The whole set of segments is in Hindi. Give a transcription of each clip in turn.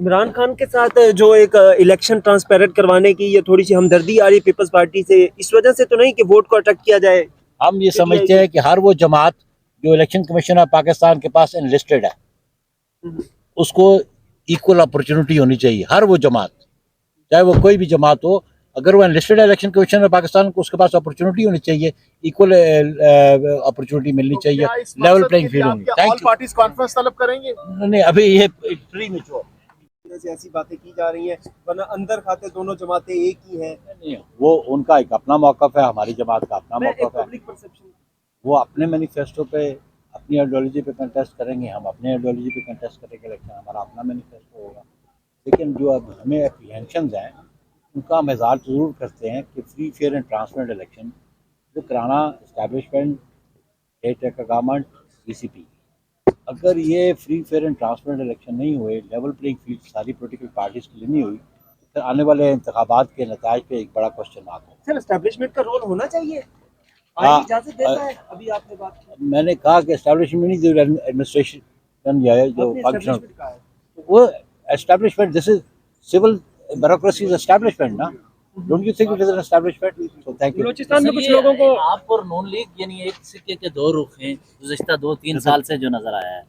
इमरान खान के साथ जो एक इलेक्शन ट्रांसपेरेंट करवाने की ये थोड़ी सी हमदर्दी आ रही है पीपल्स पार्टी से, इस वजह से तो नहीं कि वोट को अटैक किया जाए? हम ये समझते हैं कि हर वो जमात जो इलेक्शन कमीशन ऑफ पाकिस्तान के पास एनलिस्टेड है उसको इक्वल अपॉर्चुनिटी होनी चाहिए। हर वो जमात, चाहे वो कोई भी जमात हो, अगर वो एनलिस्टेड है इलेक्शन कमीशन ऑफ पाकिस्तान को, उसके पास अपॉर्चुनिटी होनी चाहिए, इक्वल अपॉर्चुनिटी मिलनी चाहिए, लेवल प्लेइंग फील्ड होनी चाहिए। ऑल पार्टीज कॉन्फ्रेंस तलब करेंगे? नहीं, अभी ये प्री मैच्योर से ऐसी बातें की जा रही हैं, वरना अंदर खाते दोनों जमातें एक ही हैं। नहीं, वो उनका एक अपना मौकफ है, हमारी जमात का अपना मौकफ है। पब्लिक परसेप्शन वो अपने मैनिफेस्टो पे, अपनी आइडियोलॉजी पे कंटेस्ट करेंगे, हम अपने आइडियोलॉजी पे कंटेस्ट करेंगे इलेक्शन, हमारा अपना मैनिफेस्टो होगा। लेकिन जो अब हमें एप्रीहेंशंस हैं उनका हम इज़हार ज़रूर करते हैं कि free fair and transparent election जो कराना इस्टेब्लिशमेंट, स्टेट गवर्नमेंट, पीसीपी, अगर ये free fair and transparent election नहीं हुए, लेवल प्लेइंग फील्ड सारी पोलिटिकल पार्टीज के लिए नहीं हुई, फिर आने वाले इंतखाबात के नताज पे एक बड़ा क्वेश्चन मार्क है। सर, एस्टेब्लिशमेंट का रोल होना चाहिए, हाँ, इजाजत देता है? अभी आपने बात की, मैंने कहा कि एस्टेब्लिशमेंट नहीं, जो एडमिनिस्ट्रेशन या जो आपने फंक्शन, establishment कहा है। वो establishment, this is civil bureaucracy is establishment ना। Don't you think it is an establishment? So thank you. Balochistan में कुछ लोगों को आप और नून लीग यानी एक सिक्के के दो रुख हैं गुज़िश्ता 2-3 साल से जो नजर आया है।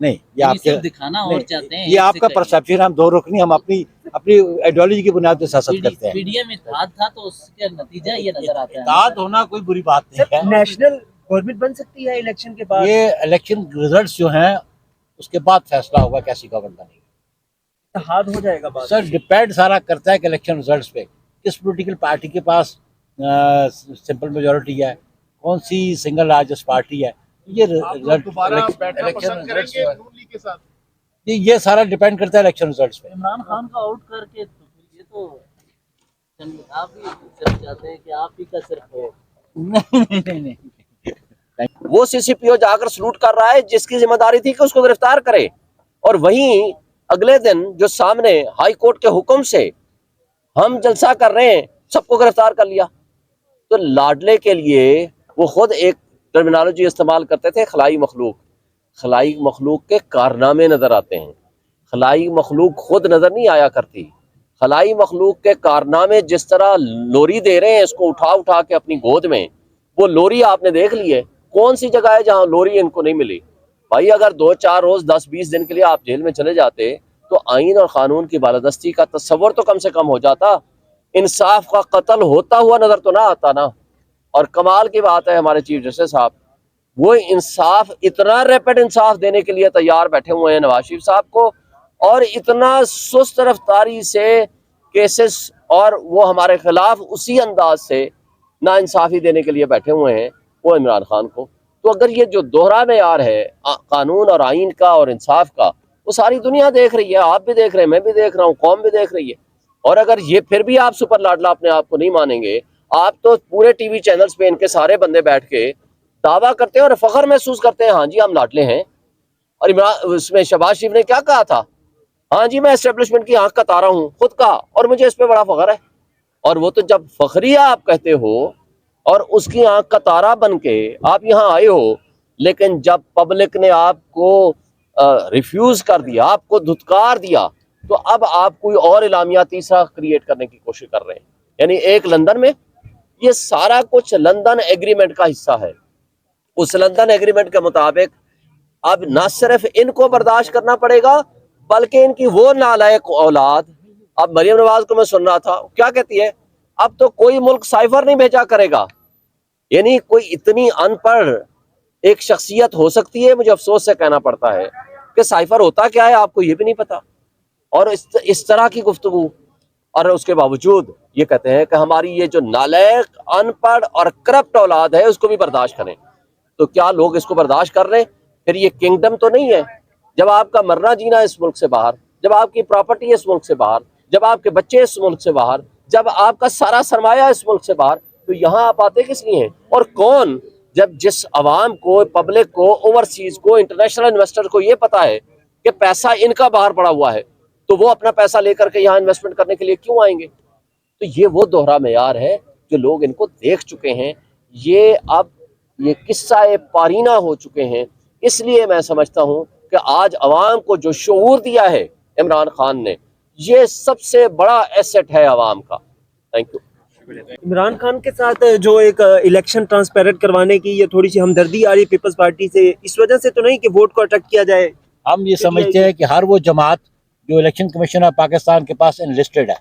नहीं, ये यानी आपके सिर्फ दिखाना और चाहते हैं, ये आपका परसेप्शन, हम दो रुख नहीं, हम अपनी अपनी आइडियोलॉजी की बुनियाद पे सियासत करते हैं। पीडीएम इत्तेहाद था तो उसका नतीजा ये नजर आता है। इत्तेहाद होना कोई बुरी बात नहीं है। नेशनल गवर्नमेंट बन सकती है इलेक्शन के बाद। ये इलेक्शन रिजल्ट्स जो हैं उसके बाद फैसला होगा कैसी गवर्नमेंट बनेगी। इत्तेहाद हो जाएगा बाद। सर, डिपेंड सारा करता है कि इलेक्शन रिजल्ट्स पे, किस पॉलिटिकल पार्टी के पास सिंपल मेजोरिटी है, कौन सी सिंगल लार्जेस्ट पार्टी है, ये दोबारा बैठना पसंद करेंगे नून लीग के साथ? ये सारा डिपेंड करता है इलेक्शन रिजल्ट्स पे। इमरान खान का आउट करके तो फिर ये तो आप ही सिर्फ चाहते हैं कि आप ही का सिर्फ हो। नहीं। वो सीसीपीओ जाकर सलूट कर रहा है जिसकी जिम्मेदारी थी कि उसको गिरफ्तार करे, और वहीं अगले दिन जो सामने हाई कोर्ट के हुक्म से हम जलसा कर रहे हैं, सबको गिरफ्तार कर लिया। तो लाडले के लिए वो खुद एक टर्मिनोलॉजी इस्तेमाल करते थे, खलाई मखलूक। खलाई मखलूक के कारनामे नजर आते हैं, खलाई मखलूक खुद नजर नहीं आया करती। खलाई मखलूक के कारनामे, जिस तरह लोरी दे रहे हैं इसको उठा उठा के अपनी गोद में, वो लोरी आपने देख ली है। कौन सी जगह है जहां लोरी इनको नहीं मिली? भाई, अगर 2-4 रोज 10-20 दिन के लिए आप जेल में चले जाते तो आईन और कानून की बालादस्ती का तस्वर तो कम से कम हो जाता, इंसाफ का कत्ल होता हुआ नजर तो ना आता ना। और कमाल की बात है, हमारे चीफ जस्टिस साहब वो इंसाफ, इतना रैपिड इंसाफ देने के लिए तैयार बैठे हुए हैं नवाज शरीफ साहब को, और इतना सुस्त रफ्तारी से केसेस और वो हमारे खिलाफ उसी अंदाज से ना इंसाफी देने के लिए बैठे हुए हैं वो इमरान खान को। तो अगर ये जो दोहरा मेयार है कानून और आइन का और इंसाफ का, वो सारी दुनिया देख रही है, आप भी देख रहे हैं, मैं भी देख रहा हूँ, कौम भी देख रही है। और अगर ये फिर भी आप सुपर लाडला अपने आप को नहीं मानेंगे, आप तो पूरे टीवी चैनल्स पे इनके सारे बंदे बैठ के दावा करते हैं और फख्र महसूस करते हैं, हाँ जी हम लाडले हैं। और इमरान उसमें शहबाज शरीफ ने क्या कहा था? हाँ जी मैं एस्टेब्लिशमेंट की आंख का तारा हूँ, खुद कहा, और मुझे इस पे बड़ा फख्र है। और वो तो जब फखरिया आप कहते हो और उसकी आंख का तारा बन के आप यहाँ आए हो, लेकिन जब पब्लिक ने आपको रिफ्यूज कर दिया, आपको धुतकार दिया, तो अब आप कोई और इलामिया तीसरा क्रिएट करने की कोशिश कर रहे हैं। यानी एक लंदन में, ये सारा कुछ लंदन एग्रीमेंट का हिस्सा है। उस लंदन एग्रीमेंट के मुताबिक अब न सिर्फ इनको बर्दाश्त करना पड़ेगा, बल्कि इनकी वो नालायक औलाद, अब मरियम नवाज को मैं सुन रहा था क्या कहती है, अब तो कोई मुल्क साइफर नहीं भेजा करेगा। यानी कोई इतनी अनपढ़ एक शख्सियत हो सकती है, मुझे अफसोस से कहना पड़ता है कि साइफर होता क्या है आपको ये भी नहीं पता। और इस तरह की गुफ्तगू, और उसके बावजूद ये कहते हैं कि हमारी ये जो नालायक, अनपढ़ और करप्ट औलाद है उसको भी बर्दाश्त करें। तो क्या लोग इसको बर्दाश्त कर रहे हैं? फिर ये किंगडम तो नहीं है। जब आपका मरना जीना इस मुल्क से बाहर, जब आपकी प्रॉपर्टी इस मुल्क से बाहर, जब आपके बच्चे इस मुल्क से बाहर, जब आपका सारा सरमाया इस मुल्क से बाहर, तो यहाँ आप आते किस लिए हैं? और कौन, जब जिस अवाम को, पब्लिक को, ओवरसीज को, इंटरनेशनल इन्वेस्टर को ये पता है कि पैसा इनका बाहर पड़ा हुआ है, तो वो अपना पैसा लेकर के यहाँ इन्वेस्टमेंट करने के लिए क्यों आएंगे? तो ये वो दोहरा मेयार है जो लोग इनको देख चुके हैं। ये अब ये किस्सा पारीना हो चुके हैं। इसलिए मैं समझता हूँ कि आज अवाम को जो शऊर दिया है इमरान खान ने, ये सबसे बड़ा एसेट है आवाम का। Thank you. इमरान खान के साथ जो एक इलेक्शन ट्रांसपेरेंट करवाने की ये थोड़ी सी हमदर्दी आ रही है पीपल्स पार्टी से, इस वजह से तो नहीं कि वोट को अट्रैक्ट किया जाए? हम ये समझते हैं कि हर वो जमात जो इलेक्शन कमीशन ऑफ पाकिस्तान के पास एनलिस्टेड है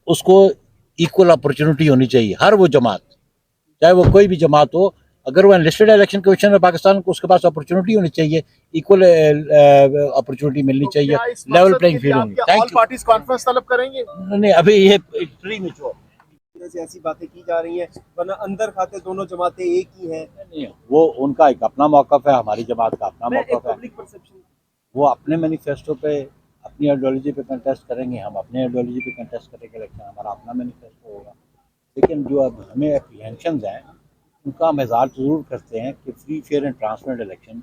उसको इक्वल अपॉर्चुनिटी होनी चाहिए। हर वो जमात, चाहे वो कोई भी जमात हो, अगर वो एनलिस्टेड है इलेक्शन कमीशन ऑफ पाकिस्तान को, उसके पास अपॉर्चुनिटी होनी चाहिए, इक्वल अपॉर्चुनिटी मिलनी चाहिए, लेवल प्लेइंग फील्ड होनी। Thank you. पार्टीज कॉन्फ्रेंस तलब करेंगे? नहीं, अभी ये प्री मैच्योर से ऐसी बातें की जा रही हैं, वरना अंदर खाते दोनों जमातें एक ही हैं। नहीं, वो उनका एक अपना मौक़िफ़ है, हमारी जमात का अपना मौक़िफ़ है। पब्लिक परसेप्शन वो अपने मैनिफेस्टो पे, अपनी आइडियोलॉजी पे कंटेस्ट करेंगे, हम अपने आइडियोलॉजी पे कंटेस्ट करेंगे इलेक्शन, हमारा अपना मैनिफेस्टो होगा। लेकिन जो अब हमें एप्रीहेंशंस हैं उनका हम इज़हार ज़रूर करते हैं कि free fair and transparent election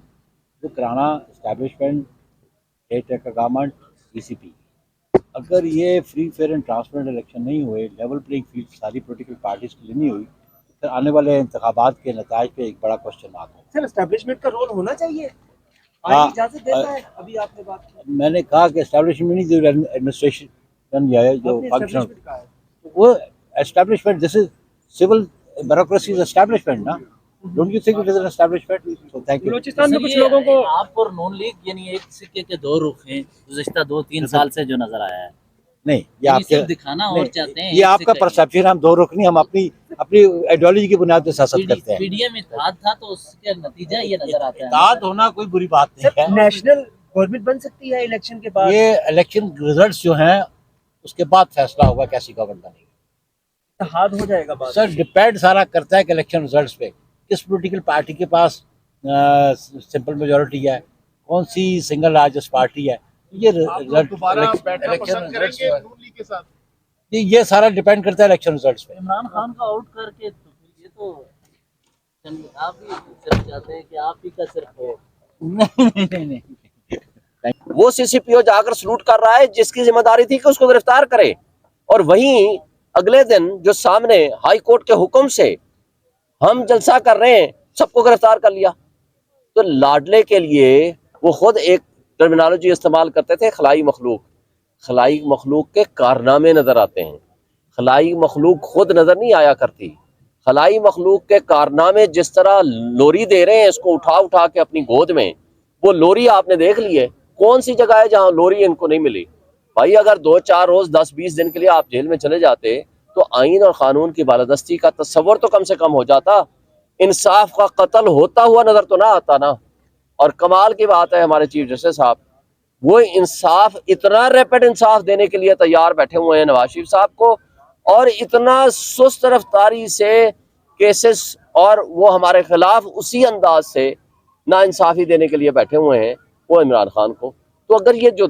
जो कराना इस्टेब्लिशमेंट, स्टेट गवर्नमेंट, पीसीपी, अगर ये free fair and transparent election नहीं हुए, लेवल प्लेइंग फील्ड सारी पॉलिटिकल पार्टीज के लिए नहीं हुई, फिर आने वाले इंतखाबात के नताइज पे एक बड़ा क्वेश्चन मार्क है। सर, एस्टैब्लिशमेंट का रोल होना चाहिए, हाँ, आईन इजाजत देता है। अभी आपने बात की, मैंने कहा कि एस्टेब्लिशमेंट नहीं, जो एडमिनिस्ट्रेशन या है जो आपने फंक्शन, establishment कहा है। वो establishment, this is civil bureaucracy is establishment ना। Don't you think it is an establishment? So thank you. Balochistan में कुछ ये लोगों को आप और नून लीग यानी एक सिक्के के दो रुख हैं गुज़िश्ता 2-3 साल से जो नजर आया है। नहीं, ये यानी आपके सिर्फ दिखाना और नहीं, चाहते हैं ये एक आपका सिक्का ही। परसेप्शन, हम दो रुख नहीं, हम अपनी अपनी आइडियोलॉजी की बुनियाद पर सियासत करते हैं। पीडीएम इत्तेहाद था तो उसका नतीजा ये नजर आता है। इत्तेहाद होना कोई बुरी बात नहीं है। नेशनल गवर्नमेंट बन सकती है इलेक्शन के बाद। ये इलेक्शन रिजल्ट्स जो हैं उसके बाद फैसला होगा कैसी गवर्नमेंट बनेगी। इत्तेहाद हो जाएगा बाद। सर, डिपेंड सारा करता है कि इलेक्शन रिजल्ट्स पे किस पॉलिटिकल पार्टी के पास सिंपल मेजोरिटी है, कौन सी सिंगल लार्जेस्ट पार्टी है। ये आप लोग दोबारा बैठना पसंद करेंगे रिजल्ट, नून लीग के साथ? ये सारा डिपेंड करता है इलेक्शन रिजल्ट्स पे। इमरान खान को आउट करके तो फिर ये तो आप ही सिर्फ चाहते हैं कि आप ही का सिर्फ हो। नहीं। वो सीसीपीओ जाकर सलूट कर रहा है जिसकी जिम्मेदारी थी कि उसको गिरफ्तार करे, और वहीं अगले दिन जो सामने हाई कोर्ट के हुक्म से हम जलसा कर रहे हैं सबको गिरफ्तार कर लिया। तो लाडले के लिए वो खुद एक टर्मिनोलॉजी इस्तेमाल करते थे, खलाई मखलूक। खलाई मखलूक के कारनामे नजर आते हैं, खलाई मखलूक खुद नजर नहीं आया करती। खलाई मखलूक के कारनामे जिस तरह लोरी दे रहे हैं इसको उठा उठा के अपनी गोद में, वो लोरी आपने देख ली है। कौन सी जगह है जहां लोरी इनको नहीं मिली? भाई अगर 2-4 रोज 10-20 दिन के लिए आप जेल में चले जाते तो आइन और कानून की बालादस्ती का तस्वर तो कम से कम हो जाता, इंसाफ का कत्ल होता हुआ नजर तो ना आता ना। और कमाल की बात है हमारे चीफ जस्टिस साहब, वो इंसाफ, इतना रैपिड इंसाफ देने के लिए तैयार बैठे हुए हैं नवाज शरीफ साहब को, और इतना सुस्त रफ्तारी से केसेस और वो हमारे खिलाफ उसी अंदाज से ना इंसाफी देने के लिए बैठे हुए हैं वो इमरान खान को। तो अगर ये जो